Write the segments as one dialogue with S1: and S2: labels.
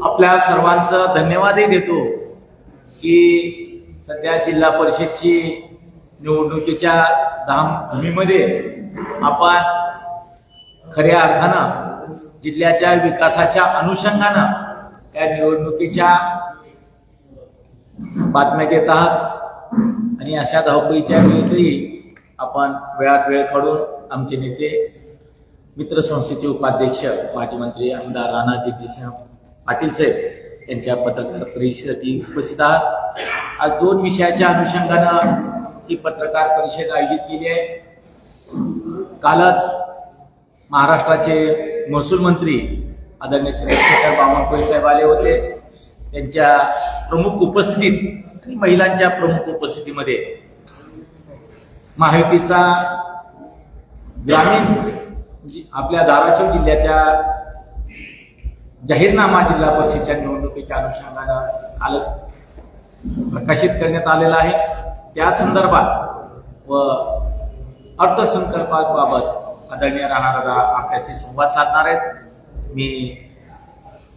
S1: आपल्या सर्वांचं धन्यवादही देतो की सध्या जिल्हा परिषदची निवडणुकीच्या धामधुमीमध्ये आपण खऱ्या अर्थानं जिल्ह्याच्या विकासाच्या अनुषंगानं या निवडणुकीच्या बातम्या देत आहात आणि अशा धावपळीच्या वेळेतही आपण वेळात वेळ काढून आमचे नेते मित्र संस्थेचे उपाध्यक्ष माजी मंत्री आमदार राणा जगजितसिंह पाटील साहेब यांच्या पत्रकार परिषदेसाठी उपस्थित आहात। आज दोन विषयाच्या अनुषंगानं ही पत्रकार परिषद आयोजित केली आहे। कालच महाराष्ट्राचे महसूल मंत्री आदरणीय चंद्रशेखर बावनकुळे साहेब आले होते। त्यांच्या प्रमुख उपस्थितीत आणि महिलांच्या प्रमुख उपस्थितीमध्ये महायुतीचा ग्रामीण आपल्या धाराशिव जिल्ह्याच्या जाहीरनामा जिल्हा परिषदेच्या निवडणुकीच्या अनुषंगानं कालच प्रकाशित करण्यात आलेला आहे। त्या संदर्भात व अर्थसंकल्पाबाबत आदरणीय राणा दादा आपल्याशी संवाद साधणार आहेत। मी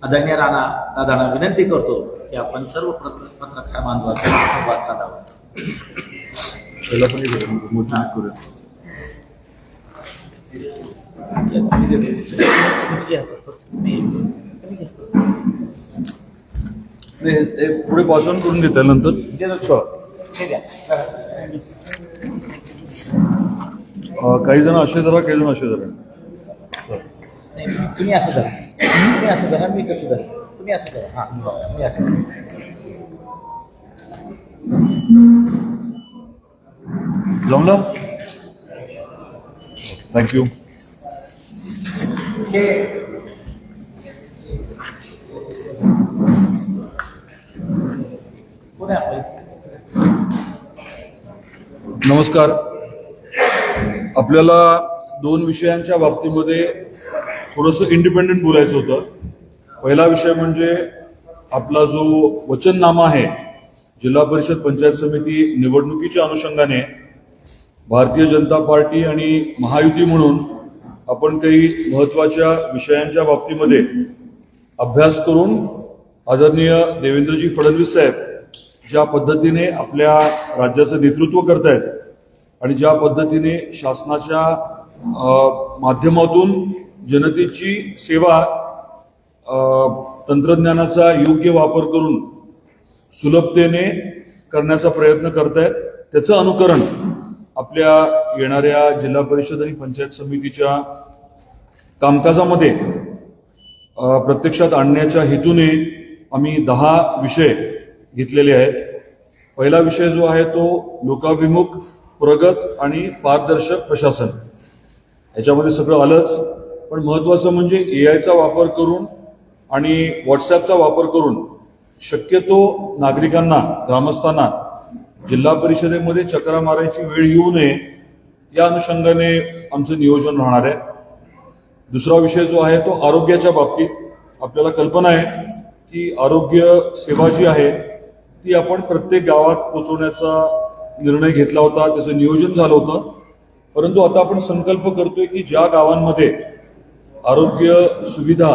S1: आदरणीय राणा दादांना विनंती करतो की आपण सर्व पत्रकार बांधवांशी संवाद साधावा।
S2: पुढे भाषण करून घेतल्या नंतर काही जण असे धरा, काही जण असे धरा।
S1: तुम्ही असं धरा, तुम्ही असं धरा, मी कसं धरा, तुम्ही असं धरा, हा मी असं धरा।
S2: जमलं? थँक्यू। नमस्कार। आपल्याला दोन विषयांच्या बाबतीमध्ये थोडंसं इंडिपेंडेंट बोलायचं होतं। पहिला विषय म्हणजे आपला जो वचननामा आहे जिल्हा परिषद पंचायत समिती निवडणुकीच्या अनुषंगाने भारतीय जनता पार्टी आणि महायुती म्हणून आपण काही महत्वाच्या विषयांच्या बाबतीमध्ये अभ्यास करून आदरणीय देवेंद्रजी फडणवीस साहेब ज्या पद्धतीने आपल्या राज्याचं नेतृत्व करतायत आणि ज्या पद्धतीने शासनाच्या माध्यमातून जनतेची सेवा तंत्रज्ञानाचा योग्य वापर करून सुलभतेने करण्याचा प्रयत्न करतायत, त्याचं अनुकरण आपल्या येणाऱ्या जिल्हा परिषद आणि पंचायत समितीच्या कामकाजामध्ये प्रत्यक्षात आणण्याच्या हेतूने आम्ही 10 विषय घेतलेले आहेत। पहिला विषय जो आहे तो लोकाभिमुख, प्रगत आणि पारदर्शक प्रशासन। याच्यामध्ये सगळं आलंच, पण महत्वाचं म्हणजे एआयचा वापर करून आणि व्हॉट्सॲपचा वापर करून शक्यतो नागरिकांना, ग्रामस्थांना जिल्हा परिषदेमध्ये चक्रा मारायची वेळ येऊ नये या अनुषंगाने आमचं नियोजन राहणार आहे। दुसरा विषय जो आहे तो आरोग्याच्या बाबतीत। आपल्याला कल्पना आहे की आरोग्य सेवा जी आहे ती आपण प्रत्येक गावात पोहोचवण्याचा निर्णय घेतला होता, त्याचं नियोजन झालं होतं। परंतु आता आपण संकल्प करतोय की ज्या गावांमध्ये आरोग्य सुविधा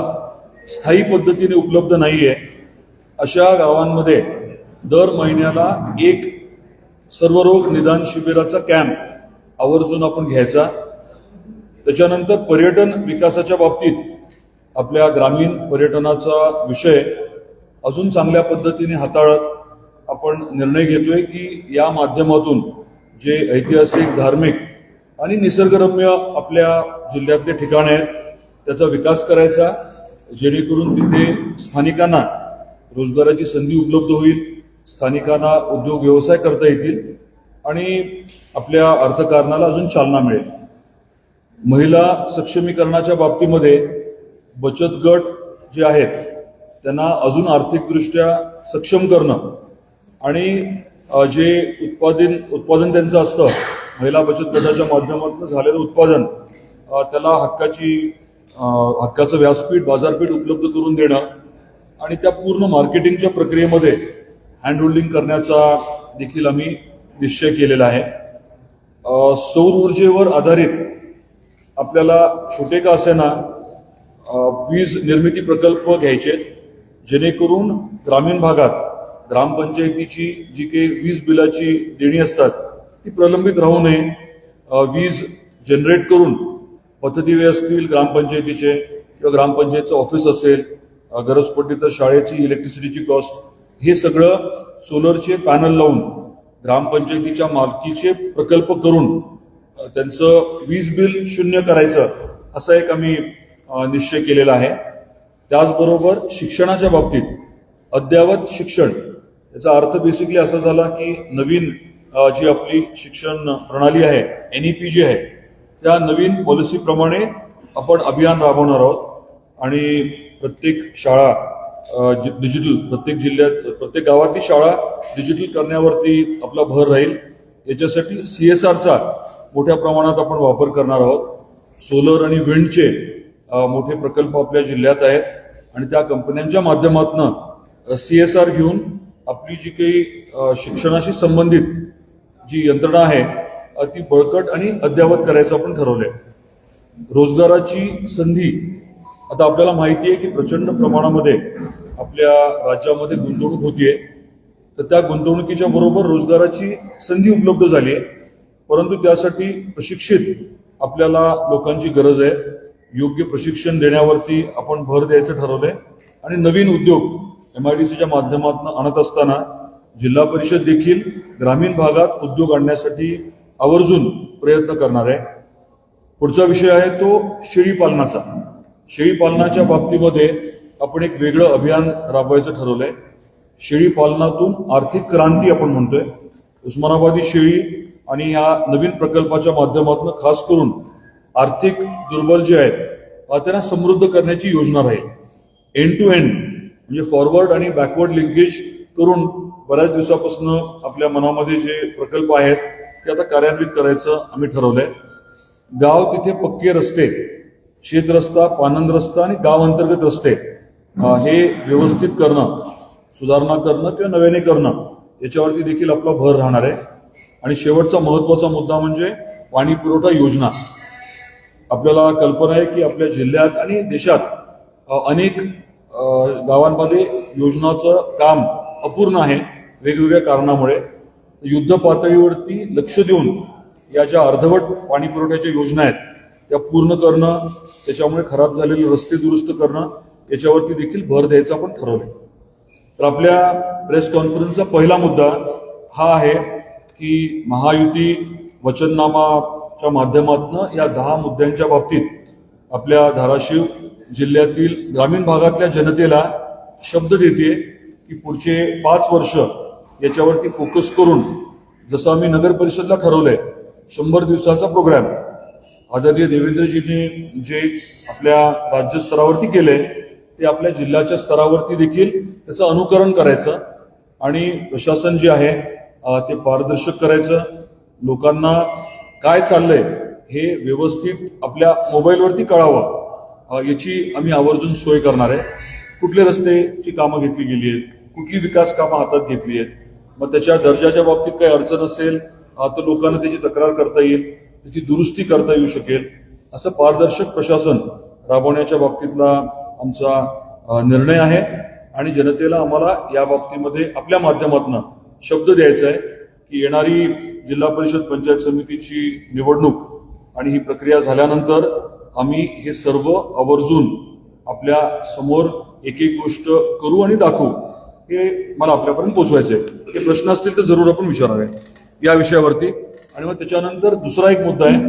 S2: स्थायी पद्धतीने उपलब्ध नाहीये अशा गावांमध्ये दर महिन्याला एक सर्वरोग निदान शिबिराचा कॅम्प आवर्जून आपण घ्यायचा। त्याच्यानंतर पर्यटन विकासाच्या बाबतीत आपल्या ग्रामीण पर्यटनाचा विषय अजून चांगल्या पद्धतीने हाताळत आपण निर्णय घेतोय की या माध्यमातून जे ऐतिहासिक, धार्मिक आणि निसर्गरम्य आपल्या जिल्ह्यातले ठिकाणे आहेत त्याचा विकास करायचा, जेणेकरून तिथे स्थानिकांना रोजगाराची संधी उपलब्ध होईल, स्थानिकांना उद्योग व्यवसाय करता येतील आणि आपल्या अर्थकारणाला अजून चालना मिळेल। महिला सक्षमीकरणाच्या बाबतीमध्ये बचत गट जे आहेत त्यांना अजून आर्थिकदृष्ट्या सक्षम करणं आणि जे उत्पादन त्यांचं असतं महिला बचत गटाच्या माध्यमातून झालेलं उत्पादन त्याला हक्काचं व्यासपीठ, बाजारपेठ उपलब्ध करून देणं आणि त्या पूर्ण मार्केटिंगच्या प्रक्रियेमध्ये हँड होल्डिंग करण्याचा देखील आम्ही निश्चय केलेला आहे। सौर ऊर्जेवर आधारित आपल्याला छोटे का असेना वीज निर्मिती प्रकल्प घ्यायचे जेणेकरून ग्रामीण भागात ग्रामपंचायतीची जी काही वीज बिलाची देणी असतात ती प्रलंबित राहू नये. वीज जनरेट करून पथदिवे असतील ग्रामपंचायतीचे किंवा ग्रामपंचायतचं ऑफिस असेल, गरज पडली तर शाळेची इलेक्ट्रिसिटीची कॉस्ट, हे सगळं सोलरचे पॅनल लावून ग्रामपंचायतीच्या मालकीचे प्रकल्प करून त्यांचं वीज बिल शून्य करायचं असा एक आम्ही निश्चय केलेला आहे. त्याचबरोबर शिक्षणाच्या बाबतीत अद्ययावत शिक्षण, याचा अर्थ बेसिकली असा झाला की नवीन जी आपली शिक्षण प्रणाली आहे NEP जी आहे त्या नवीन पॉलिसीप्रमाणे आपण अभियान राबवणार आहोत आणि प्रत्येक शाळा डिजिटल, प्रत्येक जिल्ह्यात प्रत्येक गावातली शाळा डिजिटल करण्यावरती आपला भर राहील. याच्यासाठी CSRचा मोठ्या प्रमाणात आपण वापर करणार आहोत. सोलर आणि विंडचे मोठे प्रकल्प आपल्या जिल्ह्यात आहेत आणि त्या कंपन्यांच्या माध्यमातून CSR घेऊन आपली जी काही शिक्षणाशी संबंधित जी यंत्रणा आहे ती बळकट आणि अद्ययावत करायचं आपण ठरवलंय. रोजगाराची संधी, आता आपल्याला माहिती आहे की प्रचंड प्रमाणामध्ये आपल्या राज्यामध्ये गुंतवणूक होतीये, तर त्या गुंतवणुकीच्या बरोबर रोजगाराची संधी उपलब्ध झाली आहे, परंतु त्यासाठी प्रशिक्षित आपल्याला लोकांची गरज आहे. योग्य प्रशिक्षण देण्यावरती आपण भर द्यायचं ठरवलंय आणि नवीन उद्योग MIDCच्या माध्यमातून आणत असताना जिल्हा परिषद देखील ग्रामीण भागात उद्योग आणण्यासाठी आवर्जून प्रयत्न करणार आहे. पुढचा विषय आहे तो शेळीपालनाचा. शेळीपालनाच्या बाबतीमध्ये आपण एक वेगळं अभियान राबवायचं ठरवलंय. शेळीपालनातून आर्थिक क्रांती आपण म्हणतोय. उस्मानाबादी शेळी आणि या नवीन प्रकल्पाच्या माध्यमातून खास करून आर्थिक दुर्बल जे आहेत त्यांना समृद्ध करण्याची योजना राहील. एंड टू एंड म्हणजे फॉरवर्ड आणि बॅकवर्ड लिंकेज करून बऱ्याच दिवसापासून आपल्या मनामध्ये जे प्रकल्प आहेत ते आता कार्यान्वित करायचं आम्ही ठरवलंय. गाव तिथे पक्के रस्ते, शेत रस्ता, पानंद रस्ता आणि गाव अंतर्गत रस्ते हे व्यवस्थित करणं, सुधारणा करणं किंवा नव्याने करणं याच्यावरती देखील आपला भर राहणार आहे. आणि शेवटचा महत्वाचा मुद्दा म्हणजे पाणी पुरवठा योजना. आपल्याला कल्पना आहे की आपल्या जिल्ह्यात आणि देशात अनेक गावांमध्ये योजनाचं काम अपूर्ण आहे वेगवेगळ्या कारणामुळे. युद्ध पातळीवरती लक्ष देऊन या ज्या अर्धवट पाणी पुरवठ्याच्या योजना आहेत त्या पूर्ण करणं, त्याच्यामुळे खराब झालेले रस्ते दुरुस्त करणं याच्यावरती देखील भर द्यायचा आपण ठरवलंय. तर आपल्या प्रेस कॉन्फरन्सचा पहिला मुद्दा हा आहे की महायुती वचननामाच्या माध्यमातून या 10 मुद्द्यांच्या बाबतीत आपल्या धाराशिव जिल्ह्यातील ग्रामीण भागातल्या जनतेला शब्द देते की पुढचे 5 वर्ष याच्यावरती फोकस करून, जसं आम्ही नगर परिषदला ठरवलंय 100 दिवसाचा प्रोग्राम आदरणीय देवेंद्रजींनी जे आपल्या राज्यस्तरावरती केलंय ते आपल्या जिल्ह्याच्या स्तरावरती देखील त्याचं अनुकरण करायचं आणि प्रशासन जे आहे ते पारदर्शक करायचं. लोकांना काय चाललंय हे व्यवस्थित आपल्या मोबाईलवरती कळावं याची आम्ही आवर्जून सोय करणार आहे. कुठले रस्त्याची कामं घेतली गेली आहेत, कुठली विकास कामं हातात घेतली आहेत, मग त्याच्या दर्जाच्या बाबतीत काही अडचण असेल तर लोकांना त्याची तक्रार करता येईल, त्याची दुरुस्ती करता येऊ शकेल. असं पारदर्शक प्रशासन राबवण्याच्या बाबतीतला आमचा निर्णय आहे आणि जनतेला आम्हाला या बाबतीमध्ये आपल्या माध्यमातून शब्द द्यायचा आहे की येणारी जिल्हा परिषद पंचायत समितीची निवडणूक आणि ही प्रक्रिया झाल्यानंतर आम्ही हे सर्व आवर्जून आपल्या समोर एक एक गोष्ट करू आणि दाखवू. हे मला आपल्यापर्यंत पोहोचवायचं आहे. हे प्रश्न असतील तर जरूर आपण विचारावे या विषयावरती. आणि मग त्याच्यानंतर दुसरा एक मुद्दा आहे,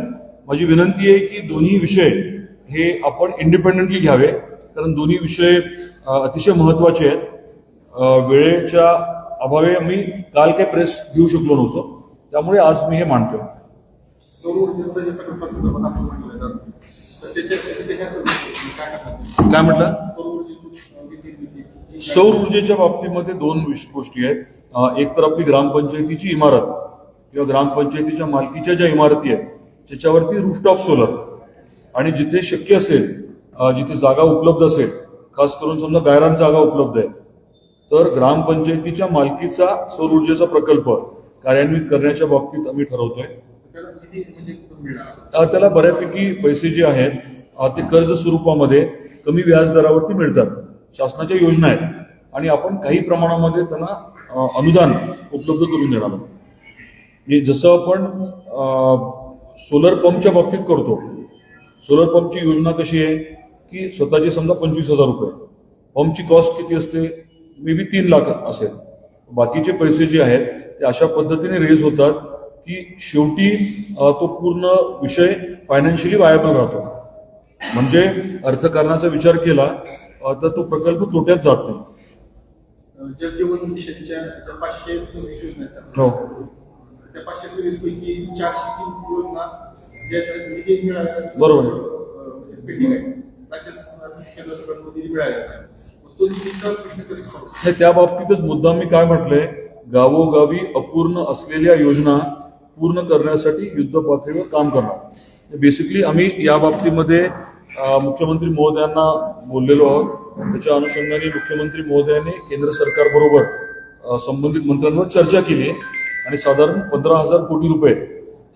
S2: माझी विनंती आहे की दोन्ही विषय हे आपण इंडिपेंडेंटली घ्यावे, कारण दोन्ही विषय अतिशय महत्वाचे आहेत. वेळेच्या अभावे मी काल काही प्रेस घेऊ शकलो नव्हतो, त्यामुळे आज मी हे मांडतो. काय म्हटलं? सौर ऊर्जेच्या बाबतीमध्ये 2 गोष्टी आहेत. एक तर आपली ग्रामपंचायतीची इमारत किंवा ग्रामपंचायतीच्या मालकीच्या ज्या इमारती आहेत त्याच्यावरती रूफटॉप सोलर, आणि जिथे शक्य असेल, जिथे जागा उपलब्ध असेल, खास करून समजा गायरान जागा उपलब्ध आहे, तर ग्रामपंचायतीच्या मालकीचा सौर ऊर्जेचा प्रकल्प कार्यान्वित करण्याच्या बाबतीत आम्ही ठरवतोय. त्याला बऱ्यापैकी पैसे जे आहेत ते कर्ज स्वरूपामध्ये कमी व्याजदरावरती मिळतात. शासनाच्या योजना आहेत आणि आपण काही प्रमाणामध्ये त्यांना अनुदान उपलब्ध करून देणार आहोत. म्हणजे जसं आपण सोलर पंपच्या बाबतीत करतो, सोलर पंपची योजना कशी आहे की स्वतःचे समजा 25,000 रुपये, पंपची कॉस्ट किती असते, मे बी 3 लाख असेल, बाकीचे पैसे जे आहेत ते अशा पद्धतीने रेज होतात की शेवटी तो पूर्ण विषय फायनान्शियली वायबल राहतो. म्हणजे अर्थकारणाचा विचार केला तर तो प्रकल्प तोट्यात जात नाही.
S3: जल जीवन मिशनच्या 526 योजना आहेत.
S2: हो,
S3: त्या 526 पैकी 403 योजना ज्या निधी मिळाला
S2: बरोबर आहे.
S3: पेंडिंग आहे. राज्य शासनाला केंद्र सरकारकडून निधी मिळालेला नाही. तो निधीचा प्रश्न कसा सोडवतो?
S2: हे त्या बाबतीतच मुद्दा मी काय म्हटलंय, गावोगावी अपूर्ण असलेल्या योजना पूर्ण करण्यासाठी युद्ध पातळीवर काम करणार. बेसिकली आम्ही या बाबतीमध्ये मुख्यमंत्री महोदयांना बोललेलो आहोत. त्याच्या अनुषंगाने मुख्यमंत्री महोदयांनी केंद्र सरकारबरोबर संबंधित मंत्र्यांवर चर्चा केली आहे आणि साधारण 15,000 कोटी रुपये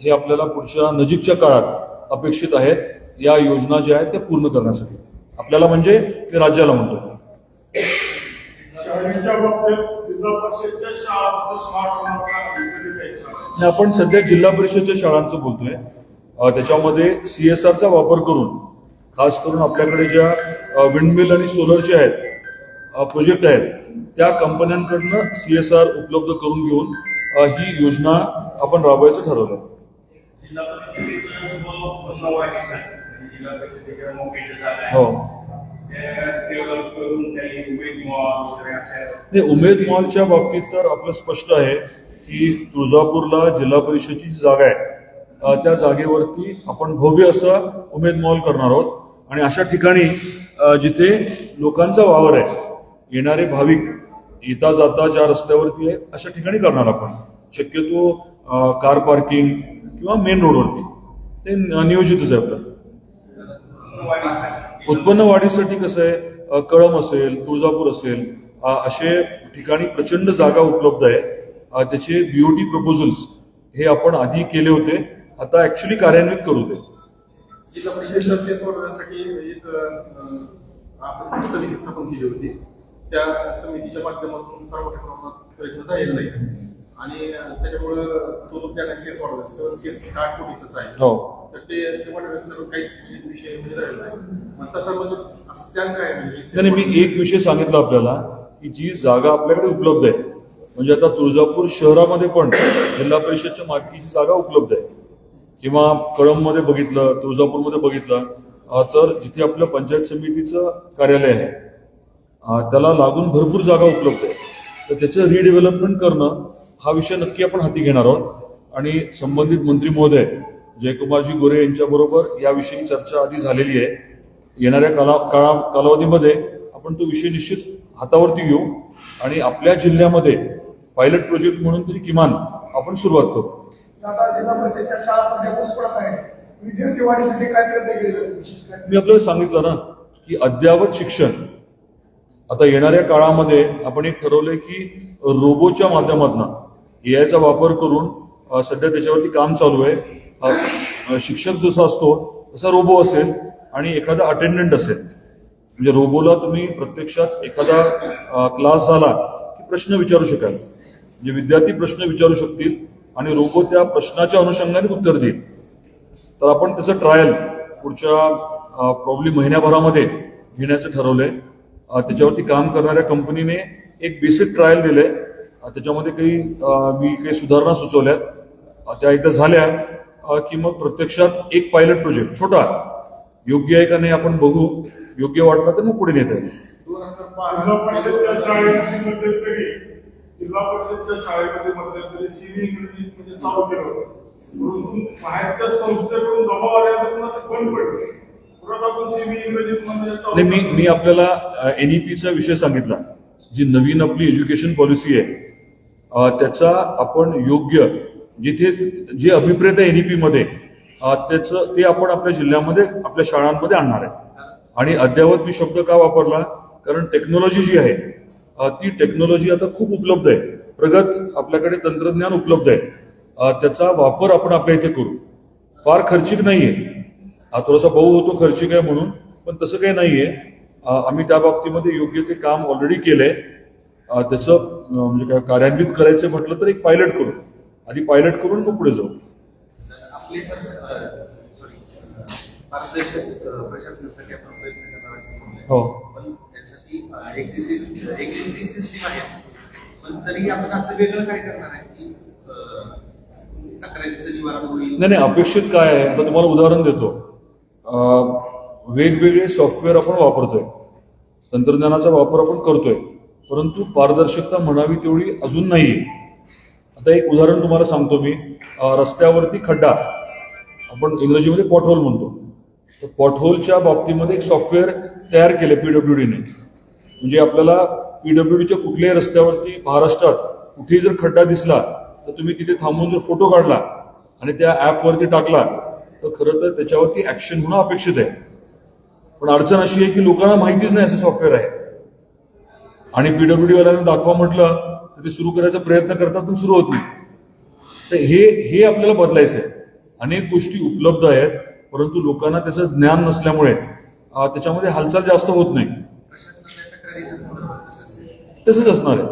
S2: हे आपल्याला पुढच्या नजीकच्या काळात अपेक्षित आहेत या योजना ज्या आहेत त्या पूर्ण करण्यासाठी. आपल्याला म्हणजे ते राज्याला म्हणतो.
S4: शाळेच्या बाबतीत जिल्हा परिषदच्या शाळा स्मार्ट
S2: आपण सध्या जिल्हा परिषदच्या शाळांचं बोलतोय. त्याच्यामध्ये CSRचा वापर करून, खास करून आपल्याकडे ज्या विंडमिल आणि सोलरचे आहेत प्रोजेक्ट आहेत त्या कंपन्यांकडनं CSR उपलब्ध करून घेऊन ही योजना आपण राबवायचं ठरवलं.
S4: जिल्हा परिषदेच्या जिल्हा परिषदेच्या मोठ्या झाल्या
S2: हो,
S4: डेव्हलप करून काही उमेद मॉल वगैरे अशा
S2: ते उमेद मॉलच्या बाबतीत तर आपलं स्पष्ट आहे की तुळजापूरला जिल्हा परिषदेची जी जागा आहे त्या जागेवरती आपण भव्य असं उमेद मॉल करणार आहोत आणि अशा ठिकाणी जिथे लोकांचा वावर आहे, येणारे भाविक येता जाता ज्या रस्त्यावरती आहे अशा ठिकाणी करणार आपण. शक्यतो कार पार्किंग किंवा मेन रोडवरती ते नियोजितच आहे आपलं. उत्पन्न वाढीसाठी कसं आहे, कळंब असेल, तुळजापूर असेल असे ठिकाणी प्रचंड जागा उपलब्ध आहे. त्याचे BOT प्रपोजल्स हे आपण आधी केले होते, आता ऍक्च्युली कार्यान्वित करू ते.
S3: जिल्हा परिषदेच्या सेस वाढवण्यासाठी एक आपण समिती स्थापन केली होती. त्या समितीच्या माध्यमातून फार मोठ्या प्रमाणात प्रयत्न झालेला नाही आणि त्याच्यामुळं तो जो प्लॅन आहे सेस वाढवायचा, सेस 8 कोटीचाच आहे.
S2: हो,
S3: तर ते वाढवण्यासाठी काहीच विषय म्हणजे राहिला नाही. मग तसं म्हणजे असं प्लॅन काय आहे म्हणजे
S2: नाही, मी एक विषय सांगितला आपल्याला की जी जागा आपल्याकडे उपलब्ध आहे, म्हणजे आता तुळजापूर शहरामध्ये पण जिल्हा परिषदच्या मालकीची जागा उपलब्ध आहे किंवा कळंबमध्ये बघितलं, तुळजापूरमध्ये बघितलं तर जिथे आपलं पंचायत समितीचं कार्यालय आहे त्याला लागून भरपूर जागा उपलब्ध आहे. तर त्याचं रिडेव्हलपमेंट करणं हा विषय नक्की आपण हाती घेणार आहोत आणि संबंधित मंत्री महोदय जयकुमारजी गोरे यांच्याबरोबर याविषयी चर्चा आधी झालेली आहे. येणाऱ्या कालावधीमध्ये आपण तो विषय निश्चित हातावरती घेऊ आणि आपल्या जिल्ह्यामध्ये पायलट प्रोजेक्ट म्हणून तरी किमान आपण सुरुवात करू.
S5: आता जिल्हा परिषदेच्या शाळा सध्या ऊस पडत आहेत. विद्यार्थी वाढीसाठी काय प्रयत्न केले?
S2: मी आपल्याला सांगितलं ना की अद्ययावत शिक्षण. आता येणाऱ्या काळामध्ये आपण एक ठरवलंय की रोबोच्या माध्यमातून AIचा वापर करून सध्या त्याच्यावरती काम चालू आहे. शिक्षक जसा असतो तसा रोबो असेल आणि एखादा अटेंडंट असेल. म्हणजे रोबोला तुम्ही प्रत्यक्षात एखादा क्लास झाला की प्रश्न विचारू शकाल, म्हणजे विद्यार्थी प्रश्न विचारू शकतील आणि रोबो त्या प्रश्नाच्या अनुषंगाने उत्तर देईल. तर आपण त्याचं ट्रायल पुढच्या प्रॉब्ली महिन्याभरामध्ये घेण्याचं ठरवलंय. त्याच्यावरती काम करणाऱ्या कंपनीने एक बेसिक ट्रायल दिलंय. त्याच्यामध्ये मी काही सुधारणा सुचवल्यात. त्या एकदा झाल्या की मग प्रत्यक्षात एक पायलट प्रोजेक्ट छोटा योग्य आहे का नाही आपण बघू. योग्य वाटला तर मग पुढे नेता येईल.
S3: 2012
S4: जिल्हा परिषदच्या शाळेमध्ये मध्यंतरी जिल्हा परिषदच्या शाळेमध्ये मध्यंतरी सीबी इंग्रजी म्हणजे चालू केलं होतं. म्हणून बाहेरच्या संस्थेकडून दबाव आल्यानंतर ते बंद पडलं. परत आपण सीबी इंग्रजीत म्हणजे
S2: मी आपल्याला NEPचा विषय सांगितला. जी नवीन आपली एज्युकेशन पॉलिसी आहे त्याचा आपण योग्य जिथे जे अभिप्रेत आहे NEP मध्ये त्याचं ते आपण आपल्या जिल्ह्यामध्ये आपल्या शाळांमध्ये आणणार आहे. आणि अद्ययावत मी शब्द का वापरला, कारण टेक्नॉलॉजी जी आहे ती टेक्नॉलॉजी आता खूप उपलब्ध आहे. प्रगत आपल्याकडे तंत्रज्ञान उपलब्ध आहे. त्याचा वापर आपण आपल्या इथे करू. फार खर्चिक नाहीये. हा थोडासा भाऊ होतो खर्चिक आहे म्हणून, पण तसं काही नाहीये. आम्ही त्या बाबतीमध्ये योग्य ते काम ऑलरेडी केलंय. त्याचं म्हणजे काय कार्यान्वित करायचं म्हटलं तर एक पायलट करू, आधी पायलट करून मग पुढे जाऊ.
S3: आपले पारदर्शक प्रशासनासाठी आपण प्रयत्न करणार असं म्हणलंय.
S2: हो.
S3: पण त्यासाठी एक्झिस्टिंग सिस्टीम आहे, पण तरी आपण असं वेगळं काय करणार आहे की तक्रारीचं निवारण होईल?
S2: नाही, अपेक्षित काय आहे, आता तुम्हाला उदाहरण देतो. वेगवेगळे सॉफ्टवेअर आपण वापरतोय, तंत्रज्ञानाचा वापर आपण करतोय, परंतु पारदर्शकता म्हणावी तेवढी अजून नाहीये. आता एक उदाहरण तुम्हाला सांगतो मी. रस्त्यावरती खड्डा, आपण इंग्रजीमध्ये पॉटहोल म्हणतो. तर पॉटहोलच्या बाबतीमध्ये एक सॉफ्टवेअर तयार केलं पीडब्ल्यूडीने. म्हणजे आपल्याला पीडब्ल्यूडीच्या कुठल्याही रस्त्यावरती महाराष्ट्रात कुठेही जर खड्डा दिसला तर तुम्ही तिथे थांबून जर फोटो काढला आणि त्या ऍपवरती टाकला तर खरं तर त्याच्यावरती ऍक्शन होणं अपेक्षित आहे. पण अडचण अशी आहे की लोकांना माहितीच नाही असं सॉफ्टवेअर आहे, आणि पीडब्ल्यूडी वाल्यांना दाखवा म्हटलं तर ते सुरू करायचा प्रयत्न करतात पण सुरू होत नाही. तर हे आपल्याला बदलायचं आहे. अनेक गोष्टी उपलब्ध आहेत, परंतु लोकांना त्याचं ज्ञान नसल्यामुळे त्याच्यामध्ये हालचाल जास्त होत नाही. तसंच असणार आहे.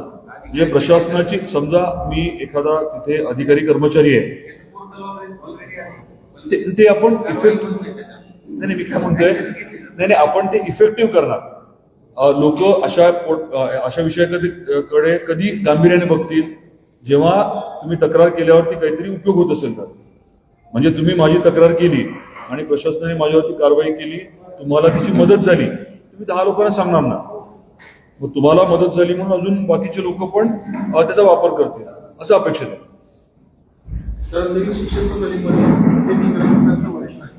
S2: म्हणजे प्रशासनाची, समजा मी एखादा तिथे अधिकारी कर्मचारी आहे, ते आपण नाही मी काय म्हणतोय, नाही आपण ते इफेक्टिव्ह करणार. लोक अशा विषयाकडे कधी गांभीर्याने बघतील जेव्हा तुम्ही तक्रार केल्यावरती काहीतरी उपयोग होत असेल तर. म्हणजे तुम्ही माझी तक्रार केली आणि प्रशासनाने माझ्यावरती कारवाई केली, तुम्हाला त्याची मदत झाली, तुम्ही 10 लोकांना सांगणार ना. मग तुम्हाला मदत झाली म्हणून अजून बाकीचे लोक पण त्याचा वापर करतील असं अपेक्षित आहे.
S3: तर नवीन शिक्षण पद्धतीमध्ये सेमी ग्रामीणचा समावेश आहे,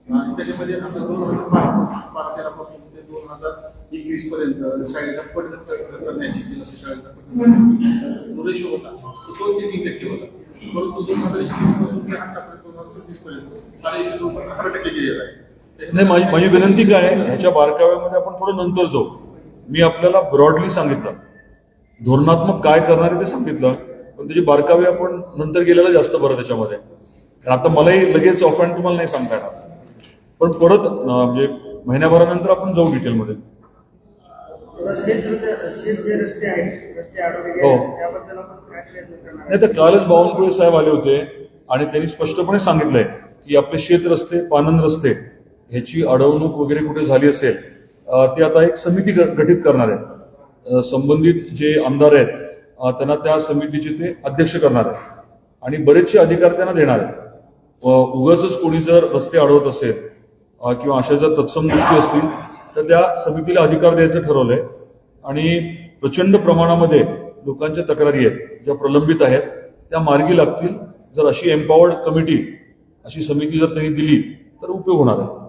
S3: आणि त्याच्यामध्ये आता 2012-13 पासून ते 2021 पर्यंत शाळेचा पट करण्याची शाळेचा पट रेशो होता तो 2-3% होता. परंतु 2021 पासून ते आतापर्यंत 2026 पर्यंत 11% गेलेला आहे.
S2: नाही, माझी विनंती काय आहे, ह्याच्या बारकाव्यामध्ये आपण थोडं नंतर जाऊ. मी आपल्याला ब्रॉडली सांगितलं, धोरणात्मक काय करणार आहे ते सांगितलं, पण त्याची बारकावे आपण नंतर गेलेला जास्त बरं त्याच्यामध्ये. आता मलाही लगेच ऑफ हँड तुम्हाला नाही सांगता येणार, पण परत म्हणजे महिन्याभरानंतर आपण जाऊ डिटेलमध्ये.
S5: शेत जे रस्ते आहेत, रस्ते अडवलेले
S2: हो.
S5: आहेत, त्याबद्दल आपण काय प्रयत्न करणार?
S2: नाही, तर कालच बावनकुळे साहेब आले होते आणि त्यांनी स्पष्टपणे सांगितलंय की आपले शेत रस्ते, पानंद रस्ते ह्याची अडवणूक वगैरे कुठे झाली असेल ते आता एक समिती गठीत करणार आहेत. संबंधित जे आमदार आहेत त्यांना त्या समितीचे ते अध्यक्ष करणार आहेत आणि बरेचसे अधिकार त्यांना देणार आहेत. उगाचच कोणी जर रस्ते अडवत असेल किंवा अशा जर तत्सम गोष्टी असतील तर त्या समितीला अधिकार द्यायचं ठरवलंय. आणि प्रचंड प्रमाणामध्ये लोकांच्या तक्रारी आहेत ज्या प्रलंबित आहेत त्या मार्गी लागतील जर अशी एम्पॉवर्ड कमिटी, अशी समिती जर त्यांनी दिली तर उपयोग होणार आहे.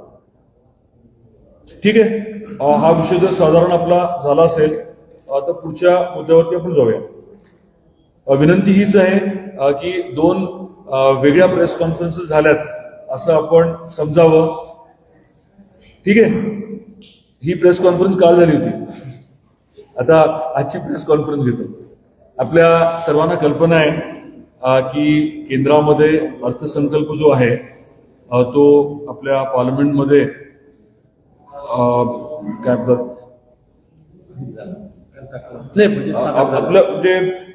S2: ठीक आहे, हा विषय जर साधारण आपला झाला असेल तर पुढच्या मुद्द्यावरती आपण जाऊया. विनंती हीच आहे की 2 वेगळ्या प्रेस कॉन्फरन्सेस झाल्यात असं आपण समजावं. ठीक आहे, ही प्रेस कॉन्फरन्स काल झाली होती, आता आजची प्रेस कॉन्फरन्स घेतो. आपल्या सर्वांना कल्पना आहे की केंद्रामध्ये अर्थसंकल्प जो आहे तो आपल्या पार्लमेंटमध्ये काय नाही,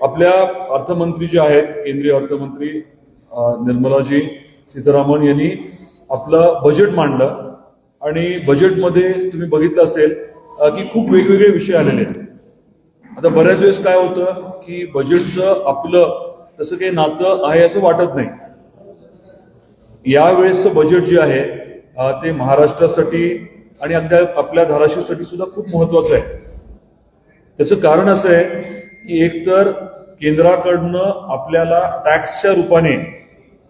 S2: आपल्या अर्थमंत्री जे आहेत, केंद्रीय अर्थमंत्री निर्मलाजी सीतारामन यांनी आपलं बजेट मांडलं आणि बजेटमध्ये तुम्ही बघितलं असेल की खूप वेगवेगळे विषय आलेले आहेत. आता बऱ्याच वेळेस काय होतं की बजेटचं आपलं तसं काही नातं आहे असं वाटत नाही. यावेळेसचं बजेट जे आहे ते महाराष्ट्रासाठी आणि अगदी आपल्या धाराशिवसाठी सुद्धा खूप महत्वाचं आहे. त्याचं कारण असं आहे की एकतर केंद्राकडनं आपल्याला टॅक्सच्या रूपाने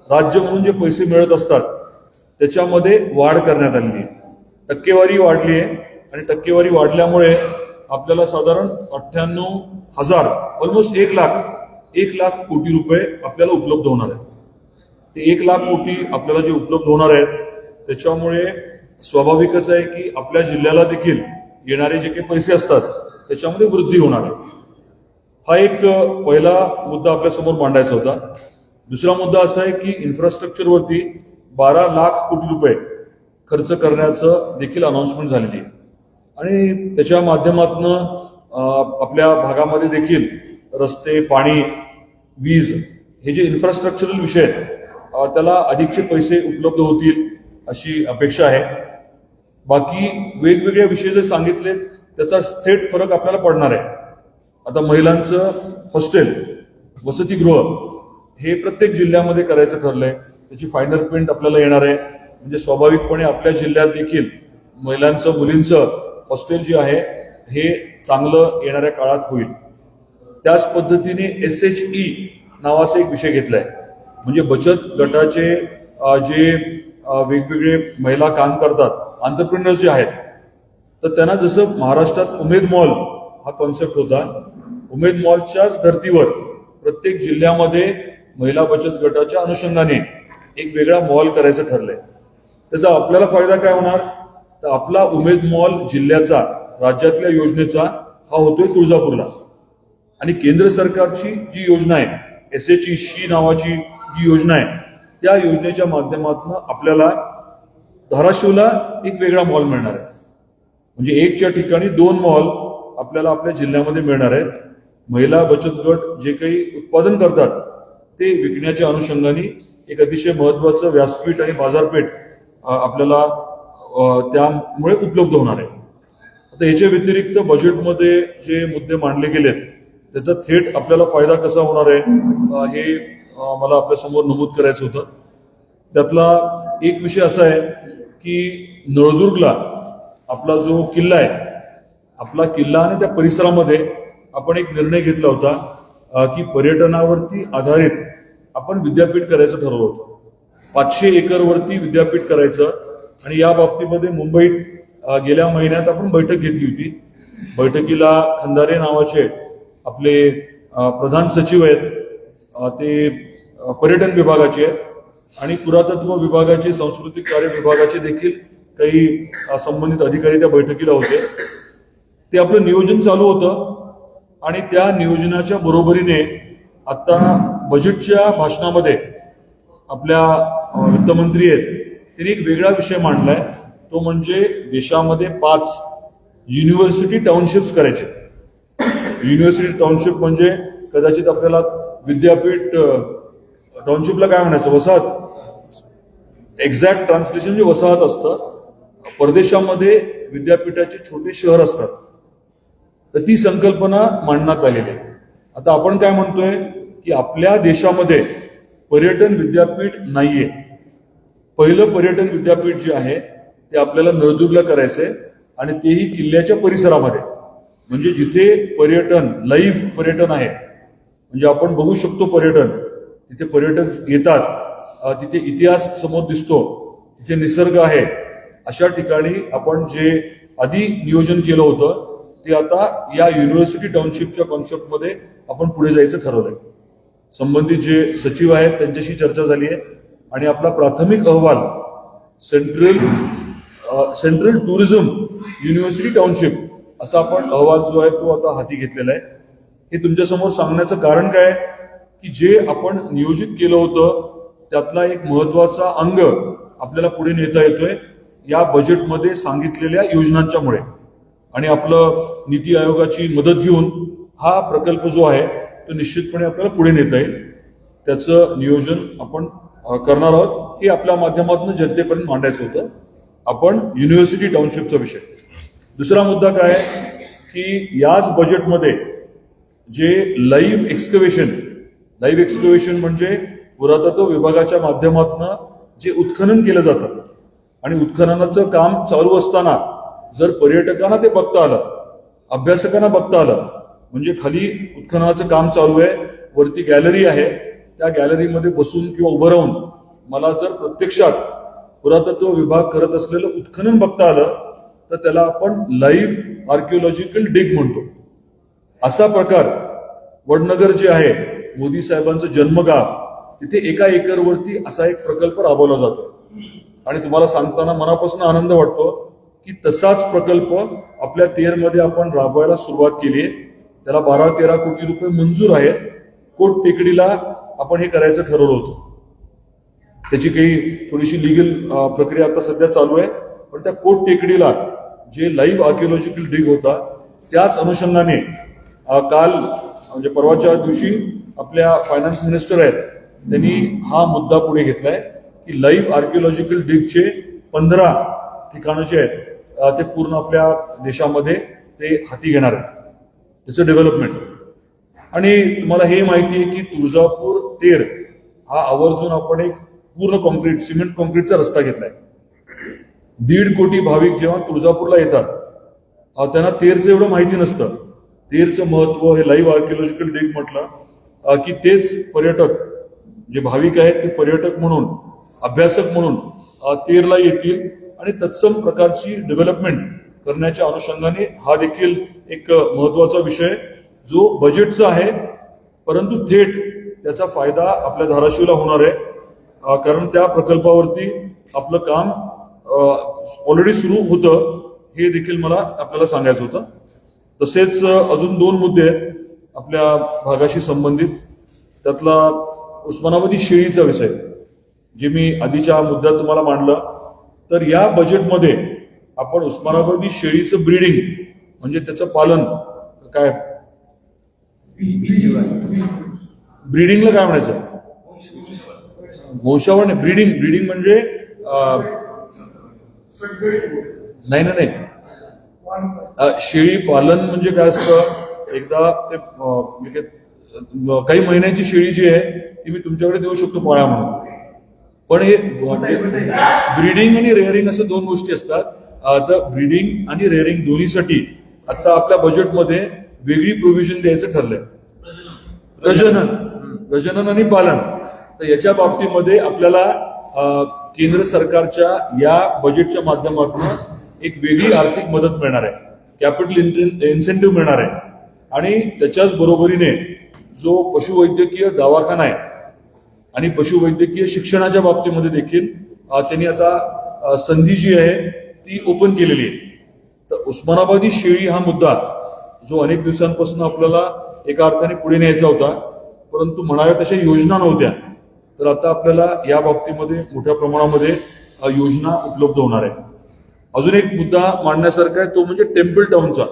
S2: राज्य म्हणून जे पैसे मिळत असतात त्याच्यामध्ये वाढ करण्यात आलेली आहे. टक्केवारी वाढली आहे आणि टक्केवारी वाढल्यामुळे आपल्याला साधारण 98,000 ऑलमोस्ट 1 लाख कोटी रुपये आपल्याला उपलब्ध होणार आहेत. ते 1 लाख कोटी आपल्याला जे उपलब्ध होणार आहेत त्याच्यामुळे स्वाभाविकच आहे की आपल्या जिल्ह्याला देखील येणारे जे काही पैसे असतात त्याच्यामध्ये वृद्धी होणार आहे. हा एक पहिला मुद्दा आपल्यासमोर मांडायचा होता. दुसरा मुद्दा असा आहे की आणि त्याच्या माध्यमातून आपल्या भागामध्ये देखील रस्ते, पाणी, वीज हे जे इन्फ्रास्ट्रक्चरल विषय आहेत त्याला अधिकचे पैसे उपलब्ध होतील अशी अपेक्षा आहे. बाकी वेगवेगळे विषय जे सांगितले त्याचा थेट फरक आपल्याला पडणार आहे. आता महिलांचं हॉस्टेल, वसतिगृह हे प्रत्येक जिल्ह्यामध्ये करायचं ठरलंय. त्याची फायनल प्रिंट आपल्याला येणार आहे. म्हणजे स्वाभाविकपणे आपल्या जिल्ह्यात देखील महिलांचं, मुलींचं हॉस्टेल जे आहे हे चांगलं येणाऱ्या काळात होईल. त्याच पद्धतीने SHE नावाचा एक विषय घेतलाय. म्हणजे बचत गटाचे जे वेगवेगळे महिला काम करतात, एंटरप्रेन्युअर्स जे आहेत, तर त्यांना जसं महाराष्ट्रात उमेद मॉल हा कॉन्सेप्ट होता, उमेद मॉलच्याच धर्तीवर प्रत्येक जिल्ह्यामध्ये महिला बचत गटाच्या अनुषंगाने एक वेगळा मॉल करायचं ठरलंय. त्याचा आपल्याला फायदा काय होणार, तर आपला उमेद मॉल जिल्ह्याचा, राज्यातल्या योजनेचा हा होतोय तुळजापूरला. आणि केंद्र सरकारची जी योजना आहे, SHE नावाची जी योजना आहे, त्या योजनेच्या माध्यमातून आपल्याला धाराशिवला एक वेगळा मॉल मिळणार आहे. म्हणजे एकच्या ठिकाणी 2 मॉल आपल्याला आपल्या जिल्ह्यामध्ये मिळणार आहेत. महिला बचत गट जे काही उत्पादन करतात ते विकण्याच्या अनुषंगाने एक अतिशय महत्वाचं व्यासपीठ आणि बाजारपेठ आपल्याला त्यामुळे उपलब्ध होणार आहे. आता याच्या व्यतिरिक्त बजेटमध्ये जे मुद्दे मांडले गेलेत त्याचा थेट आपल्याला फायदा कसा होणार आहे हे मला आपल्या समोर नमूद करायचं होतं. त्यातला एक विषय असा आहे की नळदुर्गला आपला जो किल्ला आहे, आपला किल्ला आणि त्या परिसरामध्ये आपण एक निर्णय घेतला होता की पर्यटनावरती आधारित आपण विद्यापीठ करायचं ठरवलं होतं. 500 एकरवरती विद्यापीठ करायचं. आणि या बाबतीमध्ये मुंबईत गेल्या महिन्यात आपण बैठक घेतली होती. बैठकीला खंदारे नावाचे आपले प्रधान सचिव आहेत, ते पर्यटन विभागाचे आहेत आणि पुरातत्व विभागाचे, सांस्कृतिक कार्य विभागाचे देखील काही संबंधित अधिकारी त्या बैठकीला होते. ते आपलं नियोजन चालू होतं आणि त्या नियोजनाच्या बरोबरीने आता बजेटच्या भाषणामध्ये आपल्या वित्तमंत्री आहेत त्यांनी एक वेगळा विषय मांडलाय. तो म्हणजे देशामध्ये 5 युनिव्हर्सिटी टाउनशिप्स करायचे. युनिव्हर्सिटी टाउनशिप म्हणजे कदाचित आपल्याला विद्यापीठ टाउनशिपला काय म्हणायचं, वसाहत. एक्झॅक्ट ट्रान्सलेशन म्हणजे वसाहत असतं. परदेशामध्ये विद्यापीठाचे छोटे शहर असतात. तर ती संकल्पना मांडण्यात आलेली आहे. आता आपण काय म्हणतोय की आपल्या देशामध्ये पर्यटन विद्यापीठ नाहीये. पहिलं पर्यटन विद्यापीठ जे आहे ते आपल्याला नळदुर्गला करायचंय आणि तेही किल्ल्याच्या परिसरामध्ये. म्हणजे जिथे पर्यटन, लाईव्ह पर्यटन आहे, म्हणजे आपण बघू शकतो पर्यटन, तिथे पर्यटक येतात, तिथे इतिहास समोर दिसतो, तिथे निसर्ग आहे. अशा ठिकाणी आपण जे आधी नियोजन केलं होतं ते आता या युनिव्हर्सिटी टाउनशिपच्या कॉन्सेप्टमध्ये आपण पुढे जायचं ठरवलंय. संबंधित जे सचिव आहेत त्यांच्याशी चर्चा झाली आहे आणि आपला प्राथमिक अहवाल सेंट्रल टुरिझम युनिव्हर्सिटी टाउनशिप असा आपण अहवाल जो आहे तो आता हाती घेतलेला आहे. हे तुमच्यासमोर सांगण्याचं कारण काय की जे आपण नियोजित केलं होतं त्यातला एक महत्वाचा अंग आपल्याला पुढे नेता येतोय या बजेटमध्ये सांगितलेल्या योजनांच्यामुळे. आणि आपलं नीती आयोगाची मदत घेऊन हा प्रकल्प जो आहे तो निश्चितपणे आपल्याला पुढे नेता येईल. त्याचं नियोजन आपण करणार आहोत. हे आपल्या माध्यमातून जनतेपर्यंत मांडायचं होतं आपण युनिव्हर्सिटी टाउनशिपचा विषय. दुसरा मुद्दा काय की याच बजेटमध्ये जे लाईव्ह एक्सकव्हेशन म्हणजे पुरातत्व विभागाच्या माध्यमातून जे उत्खनन केलं जातं आणि उत्खननाचं काम चालू असताना जर पर्यटकांना ते बघता आलं, अभ्यासकांना बघता आलं, म्हणजे खाली उत्खननाचं काम चालू आहे, वरती गॅलरी आहे, त्या गॅलरीमध्ये बसून किंवा उभं राहून मला जर प्रत्यक्षात पुरातत्व विभाग करत असलेलं उत्खनन बघता आलं तर त्याला आपण लाईव्ह आर्किओलॉजिकल डिग म्हणतो. असा प्रकार वडनगर जे आहे मोदी साहेबांचं जन्मगाव, तिथे 1 एकरवरती असा एक प्रकल्प राबवला जातो. आणि तुम्हाला सांगताना मनापासून आनंद वाटतो की तसाच प्रकल्प आपल्या तेरमध्ये आपण राबवायला सुरुवात केली आहे. त्याला 12-13 कोटी रुपये मंजूर आहेत. कोट टेकडीला आपण हे करायचं ठरवलं होतं. त्याची काही थोडीशी लिगल प्रक्रिया आता सध्या चालू आहे, पण त्या कोट टेकडीला जे लाईव्ह आर्किओलॉजिकल डिग होता त्याच अनुषंगाने काल म्हणजे परवाच्या दिवशी आपल्या फायनान्स मिनिस्टर आहेत त्यांनी हा मुद्दा पुढे घेतलाय की लाईव्ह आर्किओलॉजिकल डिगचे 15 ठिकाणं जे आहेत ते पूर्ण आपल्या देशामध्ये ते हाती घेणार आहेत त्याचं डेव्हलपमेंट. आणि तुम्हाला हे माहिती आहे की तुळजापूर तेर हा आवर्जून आपण एक पूर्ण कॉन्क्रीट सिमेंट कॉन्क्रीटचा रस्ता घेतलाय. 1.5 कोटी भाविक जेव्हा तुळजापूरला येतात त्यांना तेरचं एवढं माहिती नसतं. तेरचं महत्व हे लाईव्ह आर्किओलॉजिकल डिग म्हटलं की तेच पर्यटक जे भाविक आहेत ते पर्यटक म्हणून अभ्यासक म्हणून तेरला येतील आणि तत्सम प्रकारची डेव्हलपमेंट करण्याच्या अनुषंगाने हा देखील एक महत्वाचा विषय जो बजेटचा आहे परंतु थेट त्याचा फायदा आपल्या धाराशिवला होणार आहे कारण त्या प्रकल्पावरती आपलं काम ऑलरेडी सुरू होतं हे देखील मला आपल्याला सांगायचं होतं. तसेच अजून 2 मुद्दे आहेत आपल्या भागाशी संबंधित. त्यातला उस्मानाबादी शेळीचा विषय जे मी आधीच्या मुद्द्यात तुम्हाला मांडलं तर या बजेटमध्ये आपण उस्मानाबादी शेळीचं ब्रीडिंग म्हणजे त्याचं पालन काय ब्रीडिंगला काय म्हणायचं वंशावळ नाही ब्रीडिंग म्हणजे नाही शेळी पालन म्हणजे काय असतं एकदा ते काही महिन्याची शेळी जी आहे ती मी तुमच्याकडे देऊ शकतो पाळा म्हणून पण हे ब्रीडिंग आणि रेअरिंग असं 2 गोष्टी असतात. आता ब्रीडिंग आणि रेअरिंग दोन्हीसाठी आता आपल्या बजेटमध्ये वेगळी प्रोव्हिजन द्यायचं ठरलंय. प्रजनन आणि पालन तर याच्या बाबतीमध्ये आपल्याला केंद्र सरकारच्या या बजेटच्या माध्यमातून एक वेगळी आर्थिक मदत मिळणार आहे. कॅपिटल इन्सेंटिव्ह मिळणार आहे आणि त्याच्याच बरोबरीने जो पशुवैद्यकीय दवाखाना आहे आणि पशुवैद्यकीय शिक्षणाच्या बाबतीमध्ये देखील त्यांनी आता संधी जी आहे ती ओपन केलेली आहे. तर उस्मानाबादी शेळी हा मुद्दा जो अनेक दिवसांपासून आपल्याला एका अर्थाने पुढे न्यायचा होता परंतु म्हणाव्या तशा योजना नव्हत्या तर आता आपल्याला या बाबतीमध्ये मोठ्या प्रमाणामध्ये योजना उपलब्ध होणार आहे. अजून एक मुद्दा मांडण्यासारखा आहे तो म्हणजे टेम्पल टाउनचा.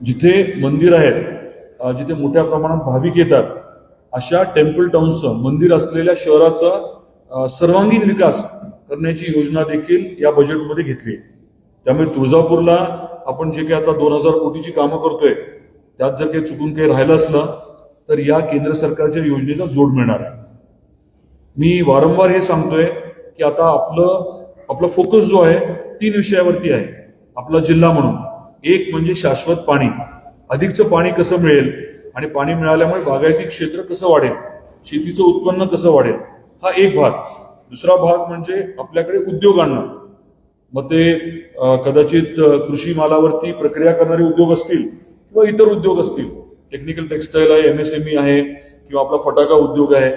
S2: जिथे मंदिर आहेत जिथे मोठ्या प्रमाणात भाविक येतात अशा टेम्पल टाउनचं मंदिर असलेल्या शहराचा सर्वांगीण विकास करण्याची योजना देखील या बजेटमध्ये घेतली. त्यामुळे तुळजापूरला आपण जे काही आता 2000 कोटीची कामं करतोय त्यात जर काही चुकून काही राहिलं असलं तर या केंद्र सरकारच्या योजनेचा जोड मिळणार आहे. मी वारंवार हे सांगतोय की आता आपला फोकस जो आहे 3 विषयावरती आहे आपला जिल्हा म्हणून. एक म्हणजे शाश्वत पाणी, अधिकचं पाणी कसं मिळेल आणि पाणी मिळाल्यामुळे बागायती क्षेत्र कसं वाढेल, शेतीचं उत्पन्न कसं वाढेल, हा एक भाग. दुसरा भाग म्हणजे आपल्याकडे उद्योग आणणं. मग ते कदाचित कृषी मालावरती प्रक्रिया करणारे उद्योग असतील किंवा इतर उद्योग असतील, टेक्निकल टेक्सटाईल आहे, MSME आहे किंवा आपला फटाका उद्योग आहे,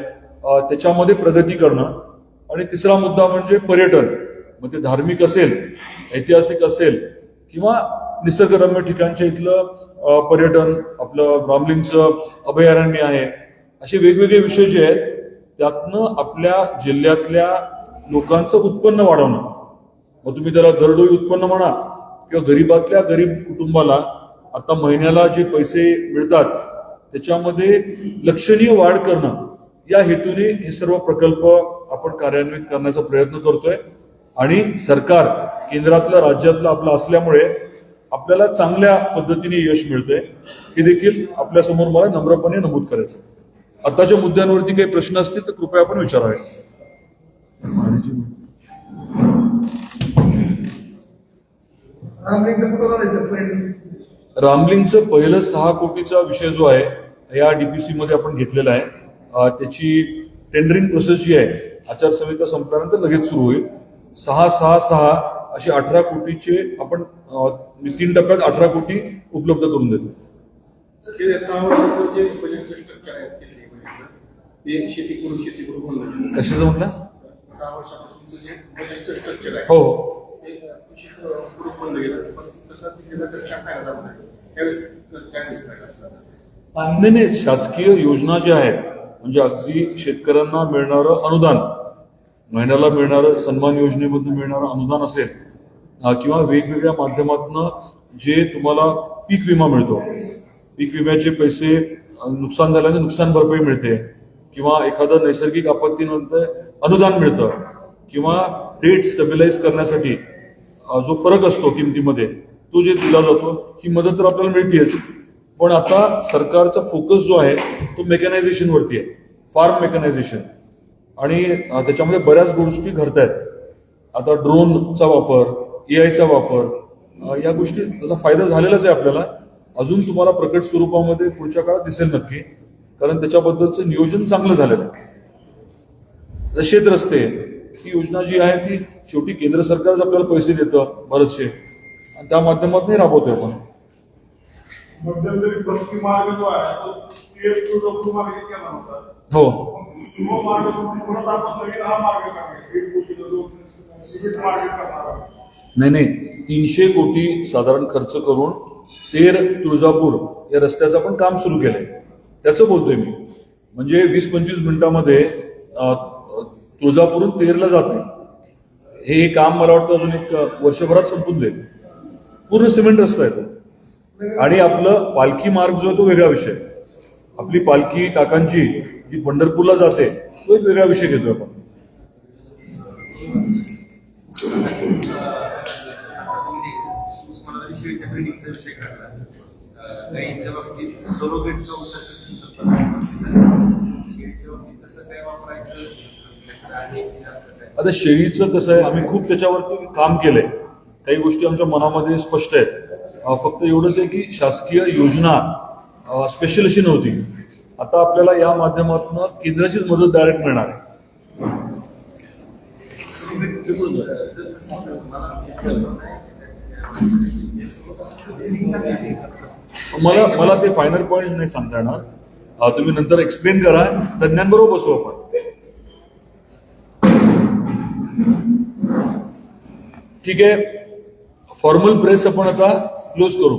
S2: त्याच्यामध्ये प्रगती करणं. आणि तिसरा मुद्दा म्हणजे पर्यटन. मग ते धार्मिक असेल, ऐतिहासिक असेल किंवा निसर्गरम्य ठिकाणच्या इथलं पर्यटन, आपलं रामलिंगचं अभयारण्य आहे, असे वेगवेगळे विषय जे आहेत त्यातनं आपल्या जिल्ह्यातल्या लोकांचं उत्पन्न वाढवणं. मग तुम्ही त्याला दरडोई उत्पन्न म्हणा किंवा गरीबातल्या गरीब कुटुंबाला आता महिन्याला जे पैसे मिळतात त्याच्यामध्ये लक्षणीय वाढ करणं या हेतूने हे सर्व प्रकल्प आपण कार्यान्वित करण्याचा प्रयत्न करतोय. आणि सरकार केंद्रातलं राज्यातलं आपलं असल्यामुळे आपल्याला चांगल्या पद्धतीने यश मिळतंय हे देखील आपल्या समोर मला नम्रपणे नमूद करायचं. आताच्या मुद्द्यांवरती काही प्रश्न असतील तर कृपया आपण विचारावे. रामलिंगचं पहिलं 6 कोटीचा विषय जो आहे या DPC मध्ये आपण घेतलेला आहे. त्याची टेंडरिंग प्रोसेस जी आहे आचारसंहिता संपल्यानंतर लगेच सुरू होईल. 6 असे 18 कोटीचे आपण 3 टप्प्यात 18 कोटी उपलब्ध करून देतो.
S3: गेल्या 6 वर्षात जे बजेटचं स्ट्रक्चर आहे ते शेती करून म्हणलं
S2: कशाचं म्हटलं
S3: 6 वर्षापासूनचं जे बजेटचं स्ट्रक्चर आहे
S2: हो
S3: ते कृषी करून म्हणलं गेलं पण तसं केलं तर काय फायदा झाला नाही. त्यावेळेस काय फायदा
S2: नाही शासकीय योजना ज्या आहेत म्हणजे अगदी शेतकऱ्यांना मिळणारं अनुदान, महिन्याला मिळणारं सन्मान योजनेमधून मिळणारं अनुदान असेल किंवा वेगवेगळ्या माध्यमातून जे तुम्हाला पीक विमा मिळतो, पीक विम्याचे पैसे नुकसान झाल्याने नुकसान भरपाई मिळते, किंवा एखादं नैसर्गिक आपत्तीनंतर अनुदान मिळतं, किंवा रेट स्टेबिलाईज करण्यासाठी जो फरक असतो किमतीमध्ये तो जे दिला जातो, ही मदत तर आपल्याला मिळतेच. पण आता सरकारचा फोकस जो आहे तो मेकॅनायझेशन वरती आहे, फार्म मेकॅनायझेशन, आणि त्याच्यामध्ये बऱ्याच गोष्टी घडतायत. आता ड्रोनचा वापर, एआयचा वापर, या गोष्टी त्याचा फायदा झालेलाच आहे आपल्याला. अजून तुम्हाला प्रकट स्वरूपामध्ये पुढच्या काळात दिसेल नक्की, कारण त्याच्याबद्दलचं नियोजन चांगलं झालेलं आहे. शेत रस्ते ही योजना जी आहे ती शेवटी केंद्र सरकारच आपल्याला पैसे देतं बरेचसे, आणि त्या माध्यमातून राबवतोय आपण.
S4: मध्यंतरी भक्ती मार्ग जो आहे तो पीएफ टू मार्ग केला होता.
S2: हो,
S4: तो मार्ग परत आपण नवीन हा मार्ग सिमेंट मार्ग करणार.
S2: नाही, 300 कोटी साधारण खर्च करून तेर तुळजापूर या रस्त्याचं आपण काम सुरू केलंय, त्याचं बोलतोय मी. म्हणजे 20-25 मिनिटांमध्ये तुळजापूरून तेरला जात आहे. हे काम मला वाटतं अजून एक वर्षभरात संपून जाईल. पूर्ण सिमेंट रस्ता आहे तो. आणि आपलं पालखी मार्ग जो आहे तो वेगळा विषय. आपली पालखी काकांची जी पंढरपूरला जाते तो एक वेगळा विषय घेतोय आपण.
S3: शेळीच्या ब्रिडिंगचा विषय काढला. गाईंच्या बाबतीत सरोगेटचा उसाची शेळीच्या बाबतीत कसं काय वापरायचं.
S2: आता शेळीचं कसं आहे, आम्ही खूप त्याच्यावरती काम केलंय. काही गोष्टी आमच्या मनामध्ये स्पष्ट आहेत. फक्त एवढंच आहे की शासकीय योजना स्पेशल अशी नव्हती. आता आपल्याला या माध्यमातून केंद्राचीच मदत डायरेक्ट मिळणार आहे. मला ते फायनल पॉईंट नाही सांगता येणार. तुम्ही नंतर एक्सप्लेन करा, तज्ञांबरोबर बसू आपण. ठीक आहे, फॉर्मल प्रेस आपण आता क्लोज करू.